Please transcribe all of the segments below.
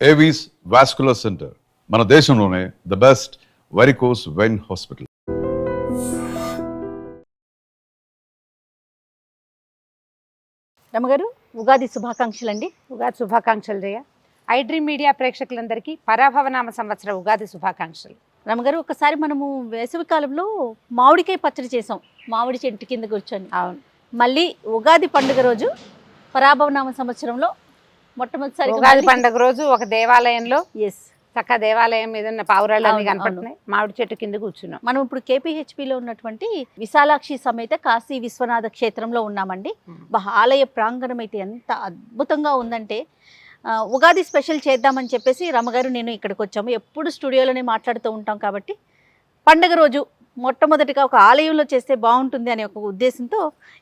Avis vascular centre, మన దేశంలోనే the best varicose vein hospital. రమగారు, ఉగాది శుభాకాంక్షలు అండి. ఉగాది శుభాకాంక్షలు జయ. ఐ డ్రీమ్ మీడియా ప్రేక్షకులందరికీ పరాభవనామ సంవత్సర ఉగాది శుభాకాంక్షలు. రమగారు, ఒకసారి మనము వేసవి కాలంలో మామిడికాయ పచ్చడి చేసాం, మామిడి చెట్టు కింద కూర్చొని. అవును, మళ్ళీ ఉగాది పండుగ రోజు పరాభవనామ సంవత్సరంలో మొట్టమొదటిసారి ఉగాది పండుగ రోజు ఒక దేవాలయంలో ఎస్ చక్క దేవాలయం మీద ఉన్న పావురాళ్ళన్నీ కనపడుతున్నాయి, మామిడి చెట్టు కింద కూర్చున్నాం. మనం ఇప్పుడు కేపీహెచ్పిలో ఉన్నటువంటి విశాలాక్షి సమేత కాశీ విశ్వనాథ క్షేత్రంలో ఉన్నామండి. ఆలయ ప్రాంగణం అయితే ఎంత అద్భుతంగా ఉందంటే, ఉగాది స్పెషల్ చేద్దామని చెప్పేసి రమగారు నేను ఇక్కడికి వచ్చాము. ఎప్పుడు స్టూడియోలోనే మాట్లాడుతూ ఉంటాం కాబట్టి పండగ రోజు మొట్టమొదటిగా ఒక ఆలయంలో చేస్తే బాగుంటుంది అనే ఒక ఉద్దేశంతో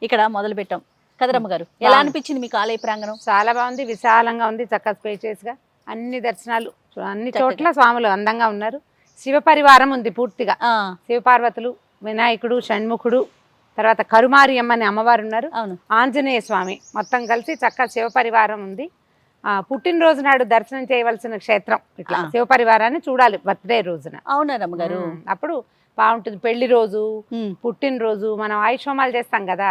ఇక్కడ మొదలు పెట్టాం కదా రమగారు. ఎలా అనిపించింది మీకు ఆలయ ప్రాంగణం? చాలా బాగుంది, విశాలంగా ఉంది, చక్కగా స్పేషియస్గా అన్ని దర్శనాలు, అన్ని చోట్ల స్వాములు అందంగా ఉన్నారు. శివ పరివారం ఉంది పూర్తిగా, శివపార్వతులు, వినాయకుడు, షణ్ముఖుడు, తర్వాత కరుమారి అమ్మని అమ్మవారు ఉన్నారు, అవును, ఆంజనేయ స్వామి, మొత్తం కలిసి చక్కగా శివ పరివారం ఉంది. పుట్టినరోజు నాడు దర్శనం చేయవలసిన క్షేత్రం ఇట్లా శివ పరివారాన్ని చూడాలి బర్త్డే రోజున. అవునా రమగారు? అప్పుడు బాగుంటుంది. పెళ్లి రోజు, పుట్టినరోజు, మనం ఆయుష్మాలు చేస్తాం కదా,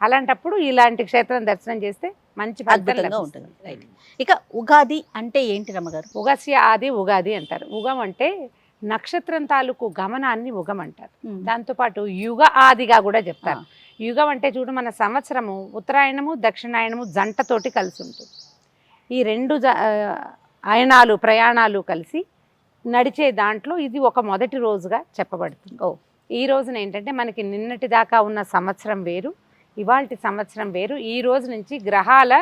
అలాంటప్పుడు ఇలాంటి క్షేత్రం దర్శనం చేస్తే మంచి అద్భుతంగా ఉంటుంది. రైట్. ఇక ఉగాది అంటే ఏంటి రమగారు? ఉగస్య ఆది ఉగాది అంటారు. ఉగం అంటే నక్షత్రం తాలూకు గమనాన్ని ఉగం అంటారు. దాంతోపాటు యుగ ఆదిగా కూడా చెప్తారు. యుగం అంటే చూడు, మన సంవత్సరము ఉత్తరాయణము దక్షిణాయనము జంటతోటి కలిసి ఉంటుంది. ఈ రెండు అయనాలు ప్రయాణాలు కలిసి నడిచే దాంట్లో ఇది ఒక మొదటి రోజుగా చెప్పబడుతుంది. ఈ రోజున ఏంటంటే మనకి నిన్నటి దాకా ఉన్న సంవత్సరం వేరు, ఇవాల్టి సంవత్సరం వేరు. ఈ రోజు నుంచి గ్రహాల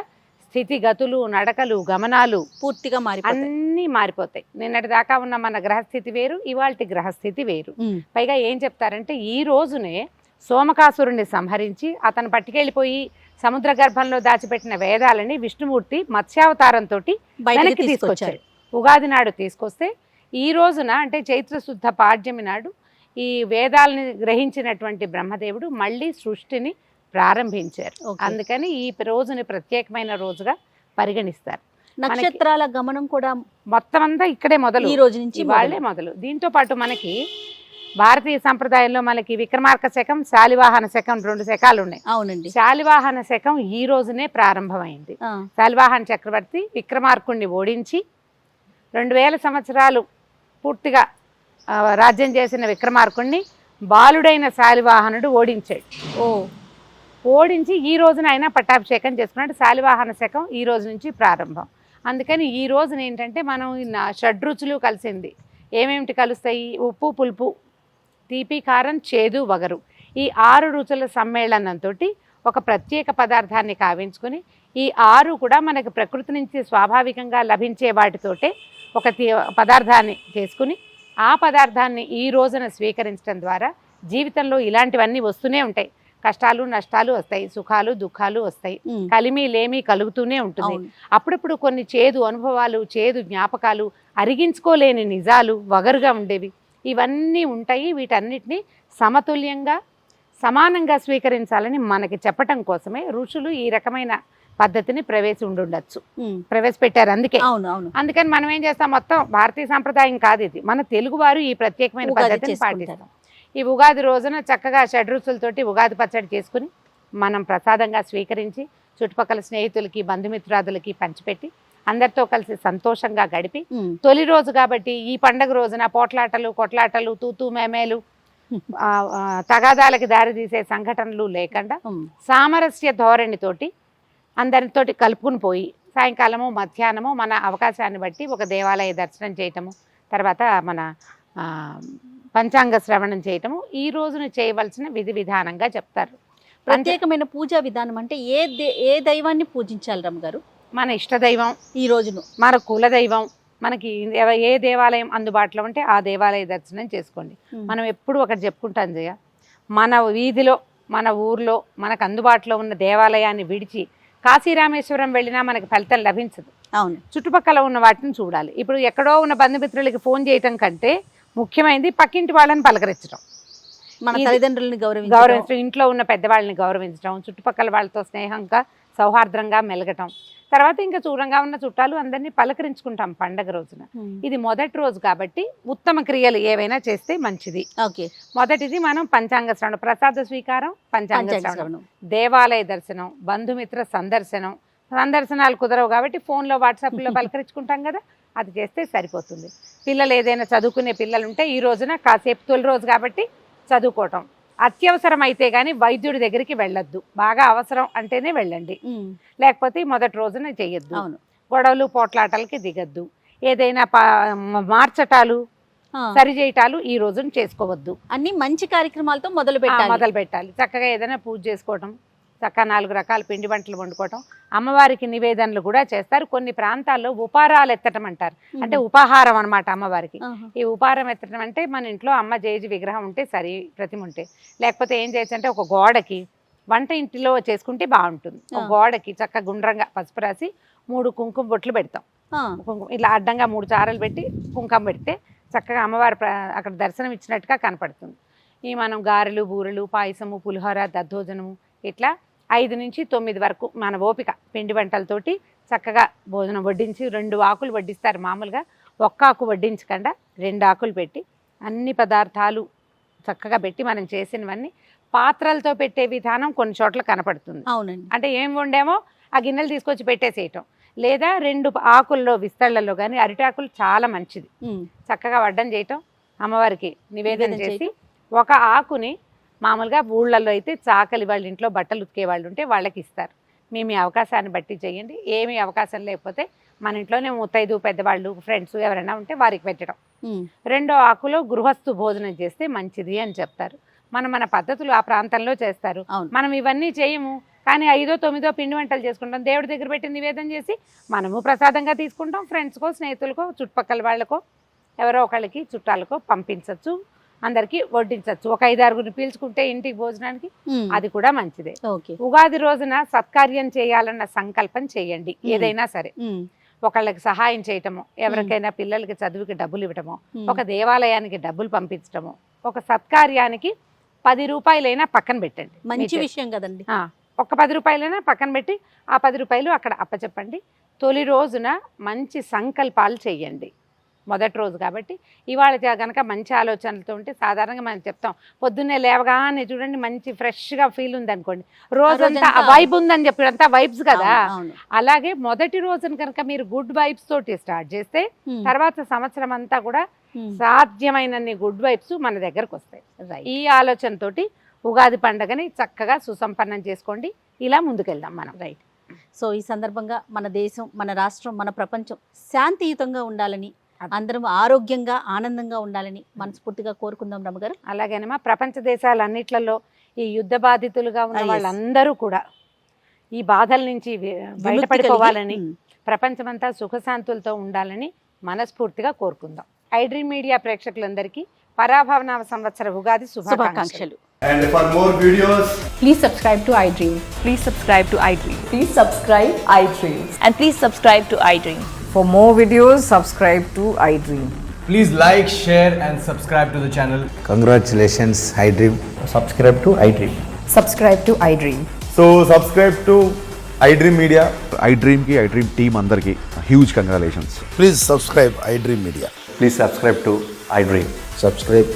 స్థితిగతులు, నడకలు, గమనాలు పూర్తిగా అన్నీ మారిపోతాయి. నిన్నటి దాకా ఉన్న మన గ్రహస్థితి వేరు, ఇవాల్టి గ్రహస్థితి వేరు. పైగా ఏం చెప్తారంటే, ఈ రోజునే సోమకాసురుణ్ణి సంహరించి అతను పట్టుకెళ్ళిపోయి సముద్ర గర్భంలో దాచిపెట్టిన వేదాలని విష్ణుమూర్తి మత్స్యావతారంతో వెనక్కి తీసుకొచ్చారు. ఉగాది నాడు తీసుకొస్తే ఈ రోజున అంటే చైత్రశుద్ధ పాడ్యమి నాడు ఈ వేదాలని గ్రహించినటువంటి బ్రహ్మదేవుడు మళ్ళీ సృష్టిని ప్రారంభించారు. అందుకని ఈ రోజుని ప్రత్యేకమైన రోజుగా పరిగణిస్తారు. నక్షత్రాల గమనం కూడా మొత్తం అంతా ఇక్కడే మొదలు, ఈ రోజు నుంచి వాళ్ళే మొదలు. దీంతో పాటు మనకి భారతీయ సంప్రదాయంలో మనకి విక్రమార్క శకం, శాలివాహన శకం, 2 శకాలు ఉన్నాయి. అవునండి. శాలివాహన శకం ఈ రోజునే ప్రారంభమైంది. శాలివాహన చక్రవర్తి విక్రమార్కుడిని ఓడించి 2000 సంవత్సరాలు పూర్తిగా రాజ్యం చేసిన విక్రమార్కుడిని బాలుడైన శాలివాహనుడు ఓడించాడు. ఓడించి ఈ రోజున ఆయన పట్టాభిషేకం చేసుకున్నాడు. శాలివాహన శకం ఈ రోజు నుంచి ప్రారంభం. అందుకని ఈ రోజున ఏంటంటే మనం షడ్రుచులు కలిసింది. ఏమేమిటి కలుస్తాయి? ఉప్పు, పులుపు, తీపి, కారం, చేదు, వగరు, ఈ 6 రుచుల సమ్మేళనంతో ఒక ప్రత్యేక పదార్థాన్ని కావించుకొని, ఈ 6 కూడా మనకి ప్రకృతి నుంచి స్వాభావికంగా లభించే వాటితోటే ఒక పదార్థాన్ని చేసుకుని ఆ పదార్థాన్ని ఈ రోజున స్వీకరించడం ద్వారా జీవితంలో ఇలాంటివన్నీ వస్తూనే ఉంటాయి. కష్టాలు నష్టాలు వస్తాయి, సుఖాలు దుఃఖాలు వస్తాయి, కలిమి లేమి కలుగుతూనే ఉంటుంది. అప్పుడప్పుడు కొన్ని చేదు అనుభవాలు, చేదు జ్ఞాపకాలు, అరిగించుకోలేని నిజాలు, వగరుగా ఉండేవి, ఇవన్నీ ఉంటాయి. వీటన్నిటిని సమతుల్యంగా సమానంగా స్వీకరించాలని మనకి చెప్పటం కోసమే ఋషులు ఈ రకమైన పద్ధతిని ప్రవేశపెట్టారు. అందుకని మనం ఏం చేస్తాం, మొత్తం భారతీయ సంప్రదాయం కాదు ఇది, మన తెలుగు వారు ఈ ప్రత్యేకమైన పద్ధతిని పాటిస్తాం. ఈ ఉగాది రోజున చక్కగా షడ్రుచులతోటి ఉగాది పచ్చడి చేసుకుని మనం ప్రసాదంగా స్వీకరించి చుట్టుపక్కల స్నేహితులకి, బంధుమిత్రాదులకి పంచిపెట్టి అందరితో కలిసి సంతోషంగా గడిపి, తొలి రోజు కాబట్టి ఈ పండగ రోజున పోట్లాటలు, కొట్లాటలు, తూతూ మేమేలు, తగాదాలకి దారితీసే సంఘటనలు లేకుండా సామరస్య ధోరణితోటి అందరితోటి కలుపుకుని పోయి సాయంకాలము మధ్యాహ్నము మన అవకాశాన్ని బట్టి ఒక దేవాలయ దర్శనం చేయటము, తర్వాత మన పంచాంగ శ్రవణం చేయటము ఈ రోజున చేయవలసిన విధి విధానంగా చెప్తారు. ప్రత్యేకమైన పూజా విధానం అంటే ఏ దైవాన్ని పూజించాలి రమ్మగారు? మన ఇష్టదైవం, ఈ రోజును మన కులదైవం, మనకి ఏ దేవాలయం అందుబాటులో ఉంటే ఆ దేవాలయ దర్శనం చేసుకోండి. మనం ఎప్పుడు ఒకటి చెప్పుకుంటాం జయ, మన వీధిలో మన ఊర్లో మనకు అందుబాటులో ఉన్న దేవాలయాన్ని విడిచి కాశీరామేశ్వరం వెళ్ళినా మనకి ఫలితం లభించదు. అవును, చుట్టుపక్కల ఉన్న వాటిని చూడాలి. ఇప్పుడు ఎక్కడో ఉన్న బంధుమిత్రులకి ఫోన్ చేయటం కంటే ముఖ్యమైనది పక్కింటి వాళ్ళని పలకరించడం, మన తల్లిదండ్రులని గౌరవించడం, ఇంట్లో ఉన్న పెద్దవాళ్ళని గౌరవించడం, చుట్టుపక్కల వాళ్ళతో స్నేహంగా సౌహార్ద్రంగా మెలగటం. తర్వాత ఇంకా దూరంగా ఉన్న చుట్టాలు అందరినీ పలకరించుకుంటాం పండగ రోజున. ఇది మొదటి రోజు కాబట్టి ఉత్తమ క్రియలు ఏవైనా చేస్తే మంచిది. ఓకే, మొదటిది మనం పంచాంగ శ్రవణం, ప్రసాద స్వీకారం, పంచాంగ శ్రవణం, దేవాలయ దర్శనం, బంధుమిత్ర సందర్శనం. సందర్శనాలు కుదరవు కాబట్టి ఫోన్లో వాట్సాప్లో పలకరించుకుంటాం కదా, అది చేస్తే సరిపోతుంది. పిల్లలు ఏదైనా చదువుకునే పిల్లలు ఉంటే ఈ రోజున కాసేపు తొలి రోజు కాబట్టి చదువుకోవటం. అత్యవసరం అయితే కానీ వైద్యుడి దగ్గరికి వెళ్ళొద్దు. బాగా అవసరం అంటేనే వెళ్ళండి, లేకపోతే మొదటి రోజున చెయ్యొద్దు. గొడవలు పోట్లాటలకి దిగద్దు. ఏదైనా మార్చటాలు సరిచేయటాలు ఈ రోజున చేసుకోవద్దు. అన్ని మంచి కార్యక్రమాలతో మొదలు పెట్టాలి. చక్కగా ఏదైనా పూజ చేసుకోవటం, చక్కగా 4 రకాల పిండి వంటలు వండుకోవటం. అమ్మవారికి నివేదనలు కూడా చేస్తారు. కొన్ని ప్రాంతాల్లో ఉపారాలు ఎత్తటం అంటారు, అంటే ఉపాహారం అనమాట అమ్మవారికి. ఈ ఉపారం ఎత్తటం అంటే మన ఇంట్లో అమ్మ జేజి విగ్రహం ఉంటే సరి, ప్రతిమ ఉంటే, లేకపోతే ఏం చేయొచ్చు అంటే ఒక గోడకి వంట ఇంటిలో చేసుకుంటే బాగుంటుంది. ఒక గోడకి చక్కగా గుండ్రంగా పసుపు రాసి 3 కుంకుమ బొట్లు పెడతాం. కుంకుమ ఇలా అడ్డంగా 3 చారలు పెట్టి కుంకుమ పెడితే చక్కగా అమ్మవారి అక్కడ దర్శనం ఇచ్చినట్టుగా కనపడుతుంది. ఈ మనం గారెలు, బూరెలు, పాయసము, పులిహోర, దద్దోజనము ఇట్లా 5 నుంచి 9 వరకు మన ఓపిక పిండి వంటలతోటి చక్కగా భోజనం వడ్డించి 2 ఆకులు వడ్డిస్తారు. మామూలుగా 1 ఆకు వడ్డించకుండా 2 ఆకులు పెట్టి అన్ని పదార్థాలు చక్కగా పెట్టి మనం చేసినవన్నీ పాత్రలతో పెట్టే విధానం కొన్ని చోట్ల కనపడుతుంది. అవునండి, అంటే ఏం వండామో ఆ గిన్నెలు తీసుకొచ్చి పెట్టేసేయటం, లేదా 2 ఆకుల్లో విస్తళ్లలో కానీ అరిటాకులు చాలా మంచిది. చక్కగా వడ్డం చేయటం, అమ్మవారికి నివేదన చేసి 1 ఆకుని మామూలుగా ఊళ్ళల్లో అయితే చాకలి వాళ్ళ ఇంట్లో బట్టలు ఉతికే వాళ్ళు ఉంటే వాళ్ళకి ఇస్తారు. మేము ఈ అవకాశాన్ని బట్టి చేయండి. ఏమీ అవకాశం లేకపోతే మన ఇంట్లోనే ముత్తైదు పెద్దవాళ్ళు ఫ్రెండ్స్ ఎవరైనా ఉంటే వారికి పెట్టడం. 2వ ఆకులో గృహస్థు భోజనం చేస్తే మంచిది అని చెప్తారు. మన పద్ధతులు ఆ ప్రాంతంలో చేస్తారు. మనం ఇవన్నీ చేయము, కానీ 5వ 9వ పిండి వంటలు చేసుకుంటాం. దేవుడి దగ్గర పెట్టి నివేదన చేసి మనము ప్రసాదంగా తీసుకుంటాం. ఫ్రెండ్స్కో, స్నేహితులకో, చుట్టుపక్కల వాళ్ళకో, ఎవరో ఒకళ్ళకి చుట్టాలకో పంపించవచ్చు, అందరికి వడ్డించవచ్చు. ఒక 5-6 పీల్చుకుంటే ఇంటికి భోజనానికి అది కూడా మంచిదే. ఉగాది రోజున సత్కార్యం చేయాలన్న సంకల్పం చేయండి. ఏదైనా సరే, ఒకళ్ళకి సహాయం చేయటము, ఎవరికైనా పిల్లలకి చదువుకి డబ్బులు ఇవ్వటము, ఒక దేవాలయానికి డబ్బులు పంపించటము, ఒక సత్కార్యానికి 10 రూపాయలైనా పక్కన పెట్టండి. మంచి విషయం కదండి. ఒక 10 రూపాయలైనా పక్కన పెట్టి ఆ 10 రూపాయలు అక్కడ అప్పచెప్పండి. తొలి రోజున మంచి సంకల్పాలు చేయండి. మొదటి రోజు కాబట్టి ఇవాళ కనుక మంచి ఆలోచనలతో ఉంటే సాధారణంగా మనం చెప్తాం, పొద్దున్నే లేవగానే చూడండి మంచి ఫ్రెష్గా ఫీల్ ఉంది అనుకోండి, రోజంతా ఆ వైబ్ ఉందని చెప్పి అంతా వైబ్స్ కదా. అలాగే మొదటి రోజున కనుక మీరు గుడ్ వైబ్స్ తోటి స్టార్ట్ చేస్తే తర్వాత సంవత్సరం అంతా కూడా సాధ్యమైనన్ని గుడ్ వైబ్స్ మన దగ్గరకు వస్తాయి. ఈ ఆలోచనతోటి ఉగాది పండుగని చక్కగా సుసంపన్నం చేసుకోండి. ఇలా ముందుకెళ్దాం మనం. రైట్. సో ఈ సందర్భంగా మన దేశం, మన రాష్ట్రం, మన ప్రపంచం శాంతియుతంగా ఉండాలని, అందరం ఆరోగ్యంగా ఆనందంగా ఉండాలని మనస్ఫూర్తిగా కోరుకుందాం రమ్మగారు. అలాగేనమ్మా, ప్రపంచ దేశాలన్నిట్లలో ఈ యుద్ధ బాధితులుగా ఉన్న వాళ్ళందరూ కూడా ఈ బాధల నుంచి బయటపడిపోవాలని, ప్రపంచమంతా సుఖశాంతులతో ఉండాలని మనస్ఫూర్తిగా కోరుకుందాం. iDream మీడియా ప్రేక్షకులందరికీ పరాభవనామ సంవత్సర ఉగాది శుభాకాంక్షలు. And for more videos, please subscribe to iDream. Please subscribe to iDream. Please subscribe iDream. And please subscribe to iDream. For more videos, subscribe to iDream. please like, share and subscribe to the channel. Congratulations, iDream. Subscribe to iDream. Subscribe to iDream. So subscribe to iDream Media. iDream ki iDream team andarki huge congratulations. Please subscribe iDream Media. Please subscribe to iDream. Subscribe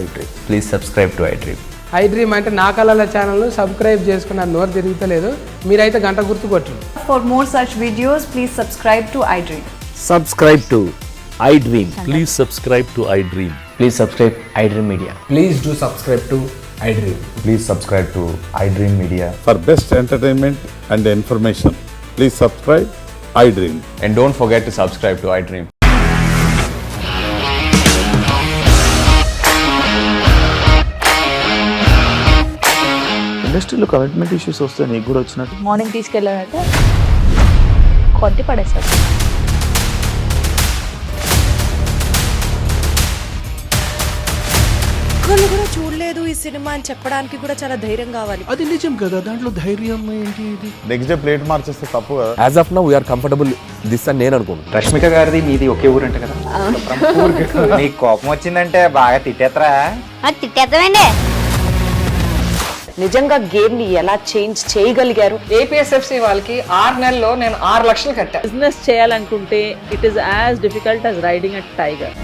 iDream. Please subscribe to iDream. iDream అంటే నా కళల ఛానల్ను subscribe చేసుకున్న నోరు తిరుగుతలేదు, మీరైతే గంట గుర్తు కొట్టండి. For more such videos, please subscribe to iDream. Subscribe to iDream. Please subscribe to iDream. Please subscribe iDream Media. Please do subscribe to iDream. Please subscribe to iDream Media. For best entertainment and information, please subscribe iDream. And don't forget to subscribe to iDream. ఇండస్ట్రీలో commitment issues వస్తే నీకు కూడా వచ్చినట్టు morning తీసుకెళ్ళాలంటే కొట్టి పడేస్తారు. ఒక్కళ్ళు కూడా చూడలేదు ఈ సినిమా అని చెప్పడానికి కూడా చాలా ధైర్యం కావాలి. అది నిజం కదా, దాంట్లో ధైర్యం ఏంటి? ఇది నెక్స్ట్ డే ప్లేట్ మార్చేస్తే తప్పు కదా. As of now we are comfortable this అని నేను అనుకుంటున్నాను. రష్మిక గారిది మీది ఒకే ఊరంట కదా. నీకు కోపం వచ్చిందంటే బాగా తిట్టేత్తరా? తిట్టేద్దామండి. నిజంగా గేమ్ ని ఎలా చేంజ్ చేయగలిగారు? ఏపీఎస్ఎఫ్సి వాళ్ళకి 6 నెలల్లో నేను 6 లక్షలు కట్టా. బిజినెస్ చేయాలనుకుంటే it is as difficult as riding a tiger.